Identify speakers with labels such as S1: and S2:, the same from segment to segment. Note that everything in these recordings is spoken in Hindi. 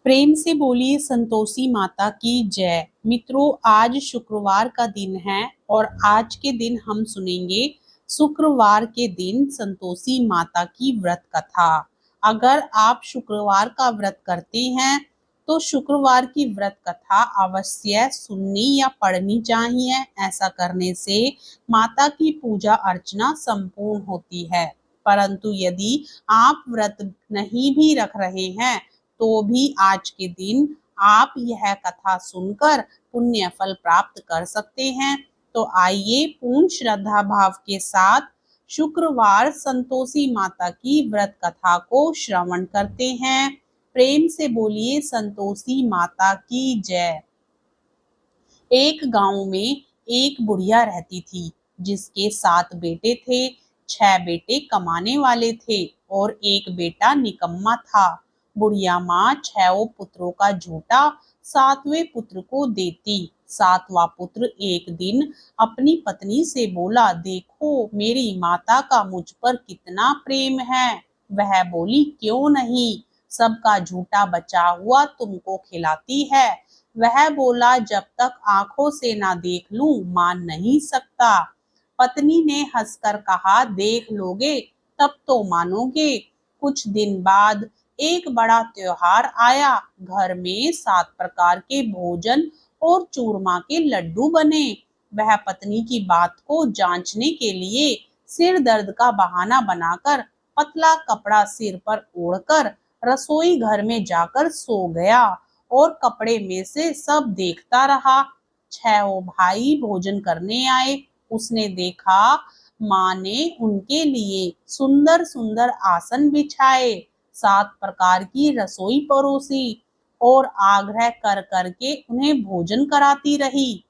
S1: प्रेम से बोलिए संतोषी माता की जय। मित्रों, आज शुक्रवार का दिन है और आज के दिन हम सुनेंगे शुक्रवार के दिन संतोषी माता की व्रत कथा। अगर आप शुक्रवार का व्रत करते हैं तो शुक्रवार की व्रत कथा अवश्य सुननी या पढ़नी चाहिए। ऐसा करने से माता की पूजा अर्चना संपूर्ण होती है। परंतु यदि आप व्रत नहीं भी रख रहे हैं तो भी आज के दिन आप यह कथा सुनकर पुण्य फल प्राप्त कर सकते हैं। तो आइए पूर्ण श्रद्धा भाव के साथ शुक्रवार संतोषी माता की व्रत कथा को श्रवण करते हैं। प्रेम से बोलिए संतोषी माता की जय। एक गांव में एक बुढ़िया रहती थी जिसके 7 बेटे थे। 6 बेटे कमाने वाले थे और एक बेटा निकम्मा था। बुढ़िया माँ 6 पुत्रों का झूठा 7वें पुत्र को देती। 7वां पुत्र एक दिन अपनी पत्नी से बोला, देखो मेरी माता का मुझ पर कितना प्रेम है। वह बोली, क्यों नहीं, सबका झूठा बचा हुआ तुमको खिलाती है। वह बोला, जब तक आंखों से ना देख लूं मान नहीं सकता। पत्नी ने हंसकर कहा, देख लोगे तब तो मानोगे। कुछ दिन बाद एक बड़ा त्योहार आया। घर में 7 प्रकार के भोजन और चूरमा के लड्डू बने। वह पत्नी की बात को जांचने के लिए सिर दर्द का बहाना बनाकर पतला कपड़ा सिर पर ओढ़कर रसोई घर में जाकर सो गया और कपड़े में से सब देखता रहा। 6 भाई भोजन करने आए। उसने देखा माँ ने उनके लिए सुंदर सुंदर आसन बिछाए, 7 प्रकार की रसोई परोसी और आग्रह कर करके उन्हें भोजन कराती रही।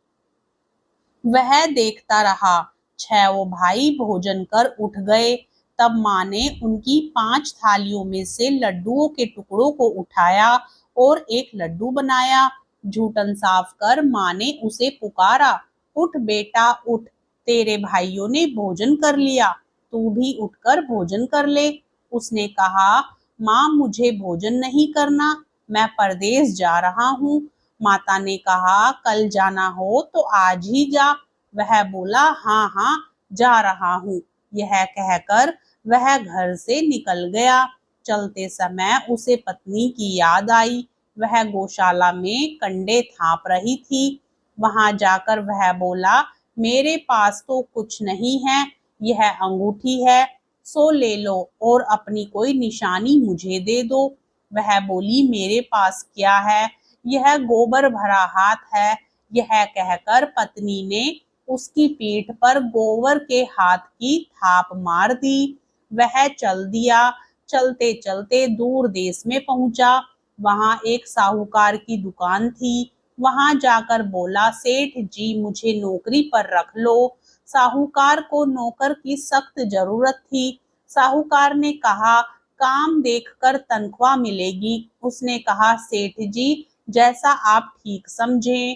S1: वह देखता रहा। 6 भाई भोजन कर उठ गए। तब माँ ने उनकी 5 थालियों में से लड्डुओं के टुकड़ों को उठाया और एक लड्डू बनाया। जूठन साफ कर माँ ने उसे पुकारा, उठ बेटा उठ, तेरे भाइयों ने भोजन कर लिया, तू भी उठकर भोजन कर ले। उसने कहा, माँ मुझे भोजन नहीं करना, मैं परदेश जा रहा हूँ। माता ने कहा, कल जाना हो तो आज ही जा। वह बोला, हाँ हाँ जा रहा हूँ। यह कहकर वह घर से निकल गया। चलते समय उसे पत्नी की याद आई। वह गौशाला में कंडे थाप रही थी। वहां जाकर वह बोला, मेरे पास तो कुछ नहीं है, यह अंगूठी है, सो ले लो और अपनी कोई निशानी मुझे दे दो। वह बोली, मेरे पास क्या है, यह गोबर भरा हाथ है। यह कहकर पत्नी ने उसकी पीठ पर गोबर के हाथ की थाप मार दी। वह चल दिया। चलते चलते दूर देश में पहुंचा। वहां एक साहूकार की दुकान थी। वहां जाकर बोला, सेठ जी मुझे नौकरी पर रख लो। साहूकार को नौकर की सख्त जरूरत थी। साहूकार ने कहा, काम देखकर तनख्वाह मिलेगी। उसने कहा, सेठ जी जैसा आप ठीक समझें।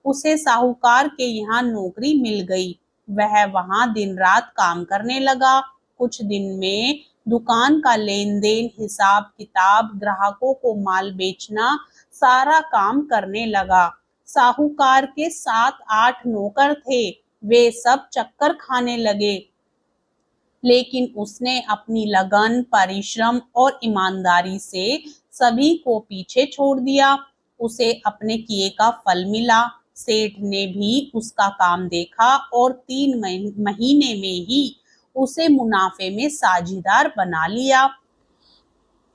S1: उसे साहूकार के यहाँ नौकरी मिल गई। वह वहां दिन रात काम करने लगा। कुछ दिन में दुकान का लेन देन, हिसाब किताब, ग्राहकों को माल बेचना, सारा काम करने लगा। साहूकार के 7-8 नौकर थे। वे सब चक्कर खाने लगे। लेकिन उसने अपनी लगन, परिश्रम और ईमानदारी से सभी को पीछे छोड़ दिया। उसे अपने किए का फल मिला। सेठ ने भी उसका काम देखा और 3 महीने में ही उसे मुनाफे में साझीदार बना लिया।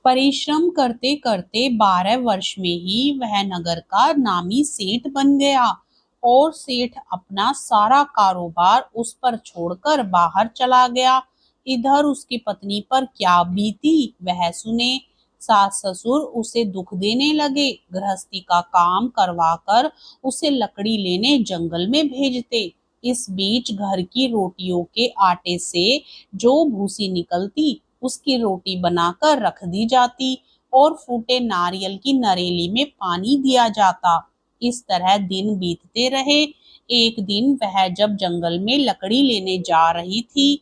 S1: परिश्रम करते करते 12 वर्ष में ही वह नगर का नामी सेठ बन गया और सेठ अपना सारा कारोबार उस पर छोड़कर बाहर चला गया। इधर उसकी पत्नी पर क्या बीती वह सुने। सास ससुर उसे दुख देने लगे। गृहस्थी का काम करवाकर उसे लकड़ी लेने जंगल में भेजते। इस बीच घर की रोटियों के आटे से जो भूसी निकलती उसकी रोटी बनाकर रख दी जाती और फूटे नारियल की नरेली में पानी दिया जाता। इस तरह दिन बीतते रहे। एक दिन वह जब जंगल में लकड़ी लेने जा रही थी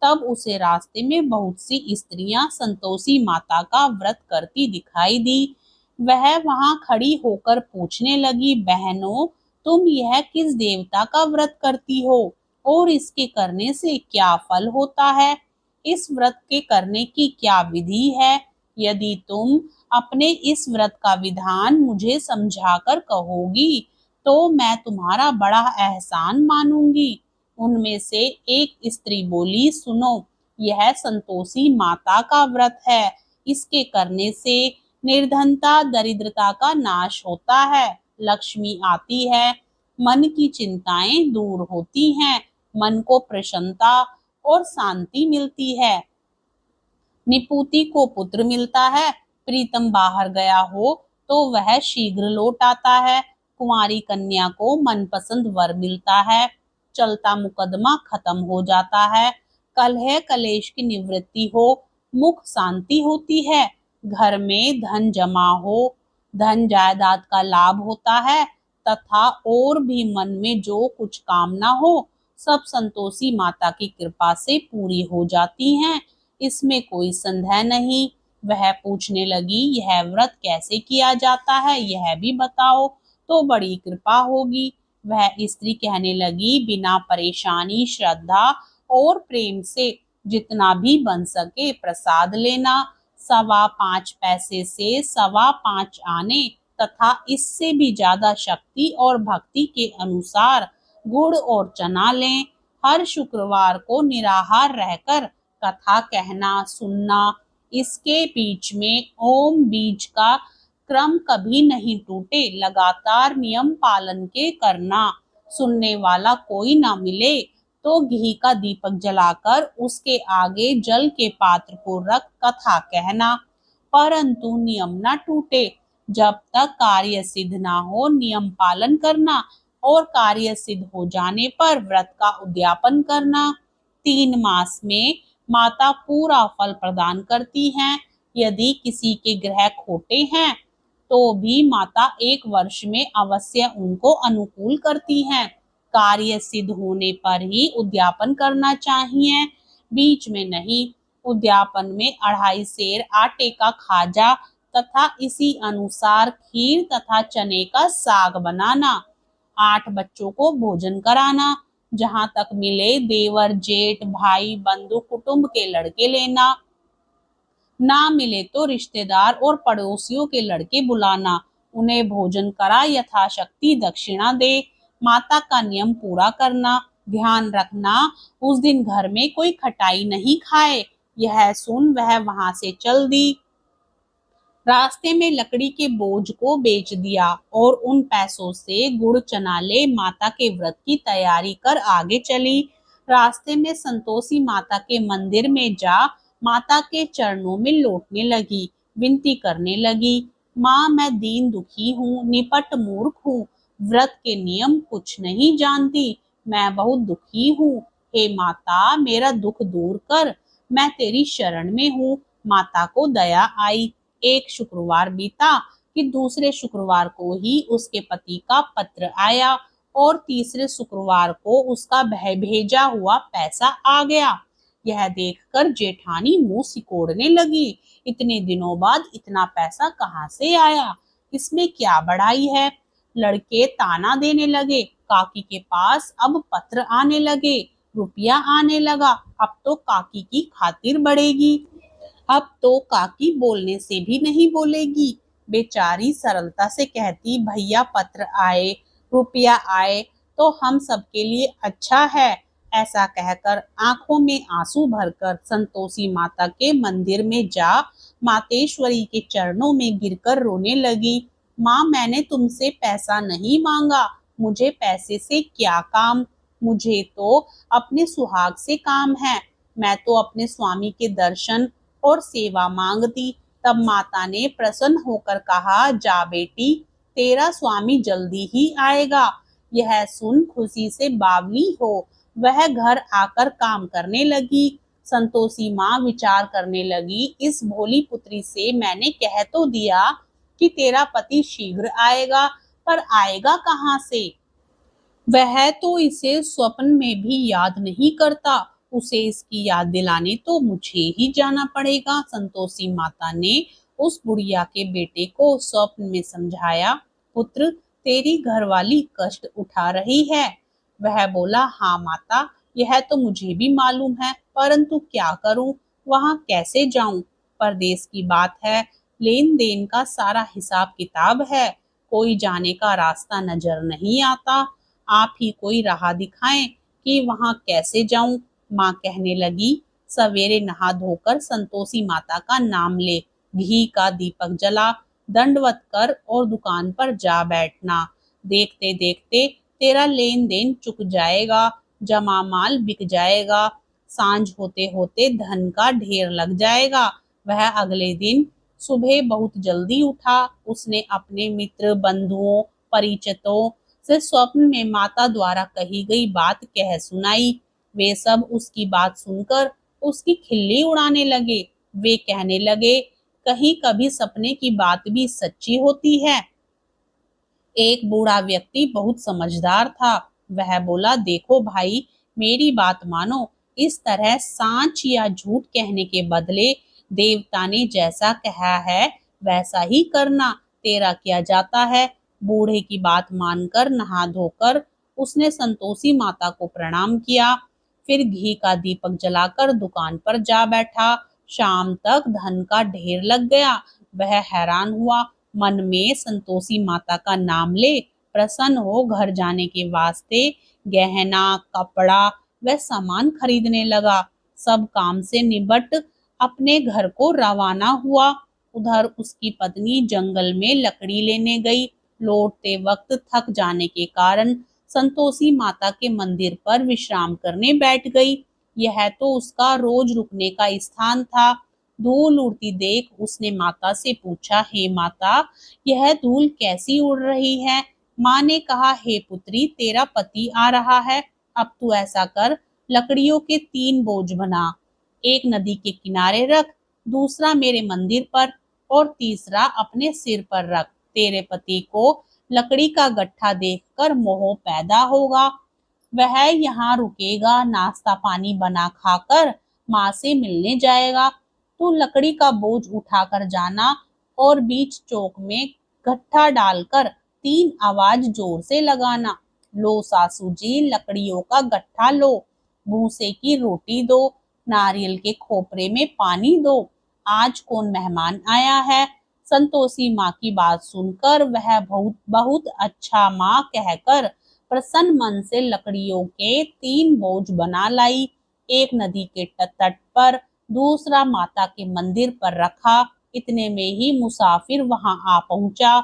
S1: तब उसे रास्ते में बहुत सी स्त्रियां संतोषी माता का व्रत करती दिखाई दी। वह वहां खड़ी होकर पूछने लगी, बहनों, तुम यह किस देवता का व्रत करती हो और इसके करने से क्या फल होता है? इस व्रत के करने की क्या विधि है? यदि तुम अपने इस व्रत का विधान मुझे समझाकर कहोगी तो मैं तुम्हारा बड़ा एहसान मानूंगी। उनमें से एक स्त्री बोली, सुनो, यह संतोषी माता का व्रत है। इसके करने से निर्धनता दरिद्रता का नाश होता है, लक्ष्मी आती है, मन की चिंताएं दूर होती हैं, मन को प्रसन्नता और शांति मिलती है। निपुति को पुत्र मिलता है, प्रीतम बाहर गया हो तो वह शीघ्र लौट आता है, कुंवारी कन्या को मनपसंद वर मिलता है, चलता मुकदमा खत्म हो जाता है, कलह कलेश की निवृत्ति हो, मुख शांति होती है, घर में धन जमा हो, धन जायदाद का लाभ होता है तथा और भी मन में जो कुछ कामना हो सब संतोषी माता की कृपा से पूरी हो जाती हैं। इसमें कोई संदेह नहीं। वह पूछने लगी, यह व्रत कैसे किया जाता है, यह भी बताओ तो बड़ी कृपा होगी। वह स्त्री कहने लगी, बिना परेशानी, श्रद्धा और प्रेम से जितना भी बन सके प्रसाद लेना, 5.25 पैसे से 5.25 आने तथा इससे भी ज्यादा शक्ति और भक्ति के अनुसार गुड़ और चना लें। हर शुक्रवार को निराहार रहकर कथा कहना, सुनना, इसके बीच में ओम बीज का क्रम कभी नहीं टूटे, लगातार नियम पालन के करना। सुनने वाला कोई ना मिले तो घी का दीपक जलाकर उसके आगे जल के पात्र को रख कथा कहना, परंतु नियम ना टूटे। जब तक कार्य सिद्ध ना हो नियम पालन करना और कार्य सिद्ध हो जाने पर व्रत का उद्यापन करना। 3 मास में माता पूरा फल प्रदान करती हैं। यदि किसी के ग्रह खोटे हैं तो भी माता 1 वर्ष में अवश्य उनको अनुकूल करती हैं। कार्य सिद्ध होने पर ही उद्यापन करना चाहिए, बीच में नहीं। उद्यापन में 2.5 सेर आटे का खाजा तथा इसी अनुसार खीर तथा चने का साग बनाना, 8 बच्चों को भोजन कराना, जहां तक मिले देवर जेठ भाई बंधु कुटुंब के लड़के लेना, ना मिले तो रिश्तेदार और पड़ोसियों के लड़के बुलाना, उन्हें भोजन करा यथाशक्ति दक्षिणा दे। माता का नियम पूरा करना, ध्यान रखना उस दिन घर में कोई खटाई नहीं खाए। यह सुन वह वहां से चल दी। रास्ते में लकड़ी के बोझ को बेच दिया और उन पैसों से गुड़ चना ले माता के व्रत की तैयारी कर आगे चली। रास्ते में संतोषी माता के मंदिर में जा माता के चरणों में लौटने लगी, विनती करने लगी, माँ मैं दीन दुखी हूँ, निपट मूर्ख हूँ, व्रत के नियम कुछ नहीं जानती, मैं बहुत दुखी हूँ, हे माता मेरा दुख दूर कर, मैं तेरी शरण में हूँ। माता को दया आई। एक शुक्रवार बीता कि दूसरे शुक्रवार को ही उसके पति का पत्र आया और तीसरे शुक्रवार को उसका भेजा हुआ पैसा आ गया। यह देखकर जेठानी मुंह सिकोड़ने लगी, इतने दिनों बाद इतना पैसा कहाँ से आया, इसमें क्या बड़ाई है। लड़के ताना देने लगे, काकी के पास अब पत्र आने लगे, रुपया आने लगा, अब तो काकी की खातिर बढ़ेगी, अब तो काकी बोलने से भी नहीं बोलेगी। बेचारी सरलता से कहती, भैया पत्र आए, रुपया आए तो हम सबके लिए अच्छा है। ऐसा कहकर आंखों में आंसू भरकर संतोषी माता के मंदिर में जा मातेश्वरी के चरणों में गिरकर रोने लगी। माँ मैंने तुमसे पैसा नहीं मांगा, मुझे पैसे से क्या काम, मुझे तो अपने सुहाग से काम है, मैं तो अपने स्वामी के दर्शन और सेवा मांगती। तब माता ने प्रसन्न होकर कहा, जा बेटी तेरा स्वामी जल्दी ही आएगा। यह सुन खुशी से बावली हो वह घर आकर काम करने लगी। संतोषी माँ विचार करने लगी, इस भोली पुत्री से मैंने कह तो दिया कि तेरा पति शीघ्र आएगा, पर आएगा कहाँ से, वह तो इसे स्वप्न में भी याद नहीं करता, उसे इसकी याद दिलाने तो मुझे ही जाना पड़ेगा। संतोषी माता ने उस बुढ़िया के बेटे को स्वप्न में समझाया, पुत्र तेरी घरवाली कष्ट उठा रही है। वह बोला, हाँ माता, यह तो मुझे भी मालूम है, परंतु क्या करूं, वहां कैसे जाऊं? परदेश की बात है, लेन देन का सारा हिसाब किताब है, कोई जाने का रास्ता नजर नहीं आता। आप ही कोई राह दिखाएं कि वहां कैसे जाऊं। माँ कहने लगी, सवेरे नहा धोकर संतोषी माता का नाम ले, घी का दीपक जला, दंडवत कर और दुकान पर जा बैठना। देखते देखते तेरा लेन देन चुक जाएगा, जमा माल बिक जाएगा, सांझ होते होते धन का ढेर लग जाएगा। वह अगले दिन सुबह बहुत जल्दी उठा। उसने अपने मित्र बंधुओं परिचितों से स्वप्न में माता द्वारा कही गई बात कह सुनाई। वे सब उसकी बात सुनकर उसकी खिल्ली उड़ाने लगे। वे कहने लगे, कहीं कभी सपने की बात भी सच्ची होती है। एक बूढ़ा व्यक्ति बहुत समझदार था। वह बोला, देखो भाई, मेरी बात मानो, इस तरह सांच या झूठ कहने के बदले देवता ने जैसा कहा है वैसा ही करना, तेरा क्या जाता है। बूढ़े की बात मानकर नहा धोकर उसने संतोषी माता को प्रणाम किया। फिर घी का दीपक जलाकर दुकान पर जा बैठा। शाम तक धन का ढेर लग गया। वह हैरान हुआ, मन में संतोषी माता का नाम ले प्रसन्न हो घर जाने के वास्ते गहना कपड़ा व सामान खरीदने लगा। सब काम से निबट अपने घर को रवाना हुआ। उधर उसकी पत्नी जंगल में लकड़ी लेने गई। लौटते वक्त थक जाने के कारण संतोषी माता के मंदिर पर विश्राम करने बैठ गई। यह तो उसका रोज रुकने का स्थान था। धूल उड़ती देख उसने माता से पूछा, हे माता, यह धूल कैसी उड़ रही है? माँ ने कहा, हे पुत्री, तेरा पति आ रहा है। अब तू ऐसा कर, लकड़ियों के 3 बोझ बना, एक नदी के किनारे रख, दूसरा मेरे मंदिर पर और तीसरा अपने सिर पर रख। तेरे पति को लकड़ी का गट्ठा देखकर मोह पैदा होगा। वह यहाँ रुकेगा, नाश्ता पानी बना खाकर माँ से मिलने जाएगा। तू लकड़ी का बोझ उठाकर जाना और बीच चौक में गट्ठा डालकर 3 आवाज जोर से लगाना, लो सासू जी लकड़ियों का गट्ठा लो, भूसे की रोटी दो, नारियल के खोपरे में पानी दो, आज कौन मेहमान आया है। संतोषी माँ की बात सुनकर वह बहुत बहुत अच्छा माँ कहकर प्रसन्न मन से लकड़ियों के 3 बोझ बना लाई। एक नदी के तट पर, दूसरा माता के मंदिर पर रखा। इतने में ही मुसाफिर वहां आ पहुंचा।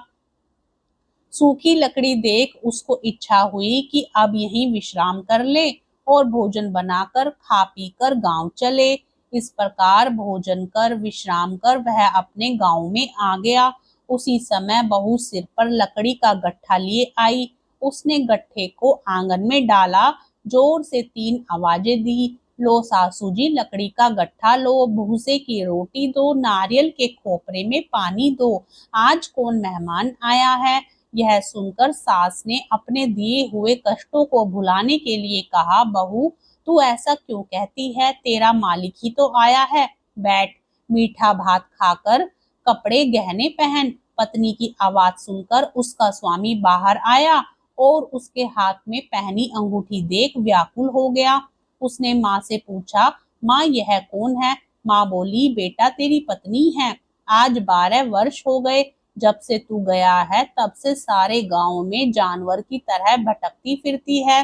S1: सूखी लकड़ी देख उसको इच्छा हुई कि अब यहीं विश्राम कर ले और भोजन बनाकर खा पी कर गांव चले। इस प्रकार भोजन कर विश्राम कर वह अपने गांव में आ गया। उसी समय बहू सिर पर लकड़ी का गट्ठा लिए आई। उसने गट्ठे को आंगन में डाला, जोर से 3 आवाजें दी, लो सासू जी लकड़ी का गट्ठा लो, भूसे की रोटी दो, नारियल के खोपरे में पानी दो, आज कौन मेहमान आया है। यह सुनकर सास ने अपने दिए हुए कष्टों को भुलाने के लिए कहा, बहू तू ऐसा क्यों कहती है, तेरा मालिक ही तो आया है, बैठ मीठा भात खाकर कपड़े गहने पहन। पत्नी की आवाज सुनकर उसका स्वामी बाहर आया और उसके हाथ में पहनी अंगूठी देख व्याकुल हो गया। उसने माँ से पूछा, माँ यह कौन है? माँ बोली, बेटा तेरी पत्नी है, आज 12 वर्ष हो गए, जब से तू गया है तब से सारे गांव में जानवर की तरह भटकती फिरती है,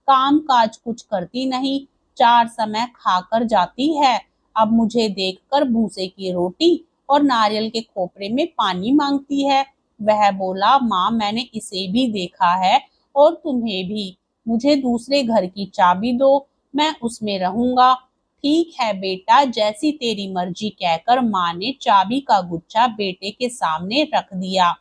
S1: काम काज कुछ करती नहीं, 4 समय खाकर जाती है, अब मुझे देखकर भूसे की रोटी और नारियल के खोपरे में पानी मांगती है। वह बोला, माँ मैंने इसे भी देखा है और तुम्हें भी, मुझे दूसरे घर की चाबी दो, मैं उसमें रहूंगा। ठीक है बेटा, जैसी तेरी मर्जी कहकर माँ ने चाबी का गुच्छा बेटे के सामने रख दिया।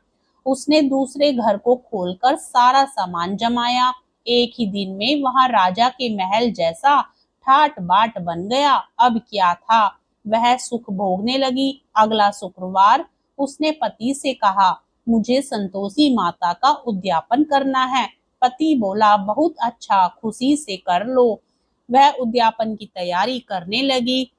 S1: उसने दूसरे घर को खोलकर सारा सामान जमाया। एक ही दिन में वहां राजा के महल जैसा ठाट बाट बन गया। अब क्या था, वह सुख भोगने लगी। अगला शुक्रवार उसने पति से कहा, मुझे संतोषी माता का उद्यापन करना है। पति बोला, बहुत अच्छा, खुशी से कर लो। वह उद्यापन की तैयारी करने लगी।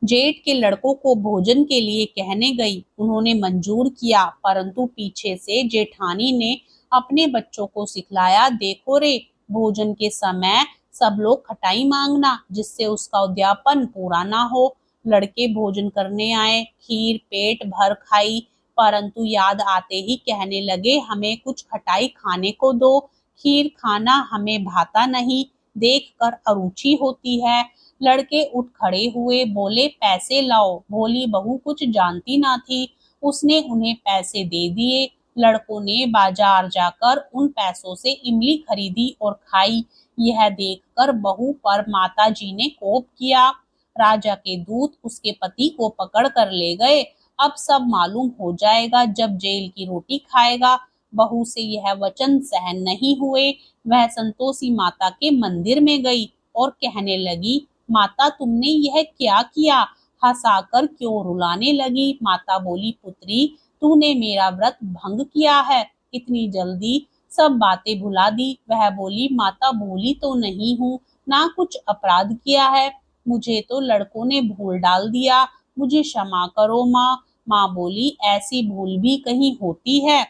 S1: जेठ के लड़कों को भोजन के लिए कहने गई। उन्होंने मंजूर किया, परंतु पीछे से जेठानी ने अपने बच्चों को सिखलाया, देखो रे, भोजन के समय सब लोग खटाई मांगना, जिससे उसका उद्यापन पूरा ना हो। लड़के भोजन करने आए, खीर पेट भर खाई, परंतु याद आते ही कहने लगे, हमें कुछ खटाई खाने को दो, खीर खाना हमें भाता नहीं, देखकर अरुचि होती है। लड़के उठ खड़े हुए, बोले, पैसे लाओ। भोली बहू कुछ जानती ना थी, उसने उन्हें पैसे दे दिए। लड़कों ने बाजार जाकर उन पैसों से इमली खरीदी और खाई। यह देखकर बहू पर माताजी ने कोप किया। राजा के दूत उसके पति को पकड़ कर ले गए। अब सब मालूम हो जाएगा जब जेल की रोटी खाएगा। बहू से यह वचन सहन नहीं हुए। वह संतोषी माता के मंदिर में गई और कहने लगी, माता तुमने यह क्या किया? हंसाकर क्यों रुलाने लगी? माता बोली, पुत्री तूने मेरा व्रत भंग किया है, इतनी जल्दी सब बातें भुला दी। वह बोली, माता भूली तो नहीं हूँ, ना कुछ अपराध किया है, मुझे तो लड़कों ने भूल डाल दिया, मुझे क्षमा करो माँ। माँ बोली, ऐसी भूल भी कहीं होती है?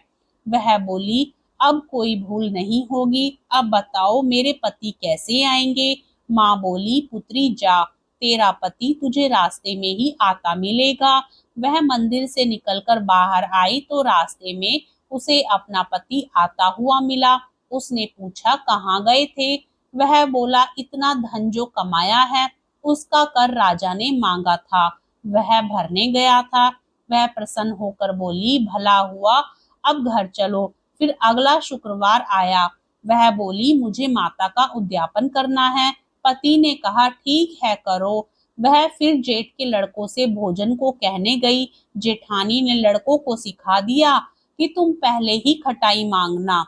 S1: वह बोली, अब कोई भूल नहीं होगी, अब बताओ मेरे पति कैसे आएंगे? माँ बोली, पुत्री जा, तेरा पति तुझे रास्ते में ही आता मिलेगा। वह मंदिर से निकलकर बाहर आई तो रास्ते में उसे अपना पति आता हुआ मिला। उसने पूछा, कहाँ गए थे? वह बोला, इतना धन जो कमाया है उसका कर राजा ने मांगा था, वह भरने गया था। वह प्रसन्न होकर बोली, भला हुआ, अब घर चलो। फिर अगला शुक्रवार आया। वह बोली, मुझे माता का उद्यापन करना है। पति ने कहा, ठीक है करो। वह फिर जेठ के लड़कों से भोजन को कहने गई। जेठानी ने लड़कों को सिखा दिया कि तुम पहले ही खटाई मांगना।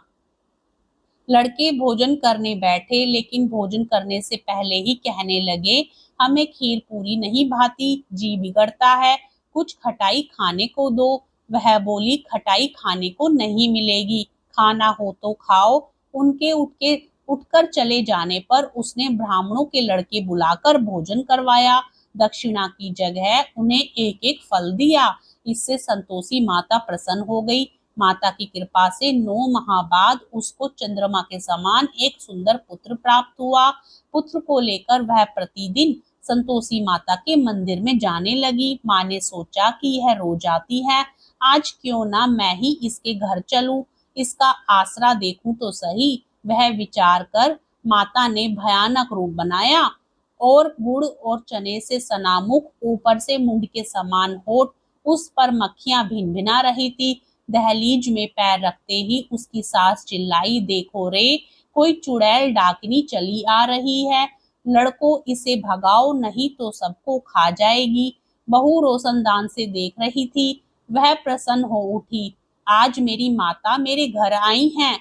S1: लड़के भोजन करने बैठे, लेकिन भोजन करने से पहले ही कहने लगे, हमें खीर पूरी नहीं भाती, जी बिगड़ता है, कुछ खटाई खाने को दो। वह बोली, खटाई खाने को नहीं मिलेगी, खाना हो तो खाओ। उनके उठकर चले जाने पर उसने ब्राह्मणों के लड़के बुलाकर भोजन करवाया। दक्षिणा की जगह उन्हें एक एक फल दिया। इससे संतोषी माता प्रसन्न हो गई। माता की कृपा से 9 माह बाद उसको चंद्रमा के समान एक सुंदर पुत्र प्राप्त हुआ। पुत्र को लेकर वह प्रतिदिन संतोषी माता के मंदिर में जाने लगी। माँ ने सोचा कि यह रोज आती है, आज क्यों ना मैं ही इसके घर चलूं, इसका आसरा देखूं तो सही। वह विचार कर माता ने भयानक रूप बनाया और गुड़ और चने से सनामुख, ऊपर से मुंड के समान होठ, उस पर मक्खियां भिन भिना रही थी। दहलीज में पैर रखते ही उसकी सास चिल्लाई, देखो रे, कोई चुड़ैल डाकिनी चली आ रही है, लड़को इसे भगाओ नहीं तो सबको खा जाएगी। बहू रोशनदान से देख रही थी। वह प्रसन्न हो उठी, आज मेरी माता मेरे घर आई हैं।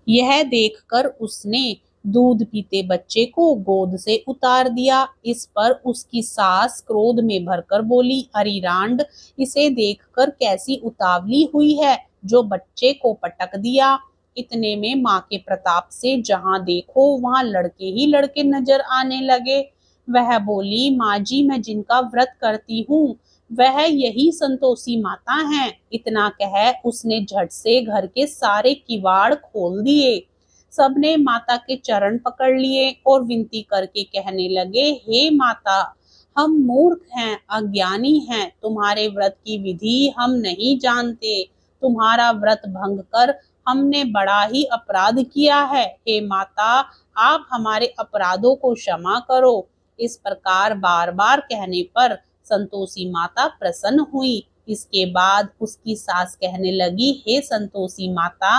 S1: यह देखकर उसने दूध पीते बच्चे को गोद से उतार दिया। इस पर उसकी सास क्रोध में भरकर बोली, अरे रांड, इसे देखकर कैसी उतावली हुई है जो बच्चे को पटक दिया। इतने में माँ के प्रताप से जहां देखो वहां लड़के ही लड़के नजर आने लगे। वह बोली, माँ जी, मैं जिनका व्रत करती हूँ वह यही संतोषी माता हैं। इतना कह उसने झट से घर के सारे किवाड़ खोल दिए। सबने माता के चरण पकड़ लिए और विनती करके कहने लगे, हे माता, हम मूर्ख हैं, अज्ञानी हैं, तुम्हारे व्रत की विधि हम नहीं जानते, तुम्हारा व्रत भंग कर हमने बड़ा ही अपराध किया है। हे माता, आप हमारे अपराधों को क्षमा करो। इस प्रकार बार बार कहने पर संतोषी माता प्रसन्न हुई। इसके बाद उसकी सास कहने लगी, हे संतोषी माता,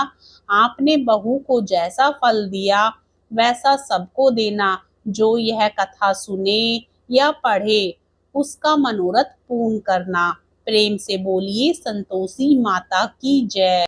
S1: आपने बहू को जैसा फल दिया वैसा सबको देना, जो यह कथा सुने या पढ़े उसका मनोरथ पूर्ण करना। प्रेम से बोलिए संतोषी माता की जय।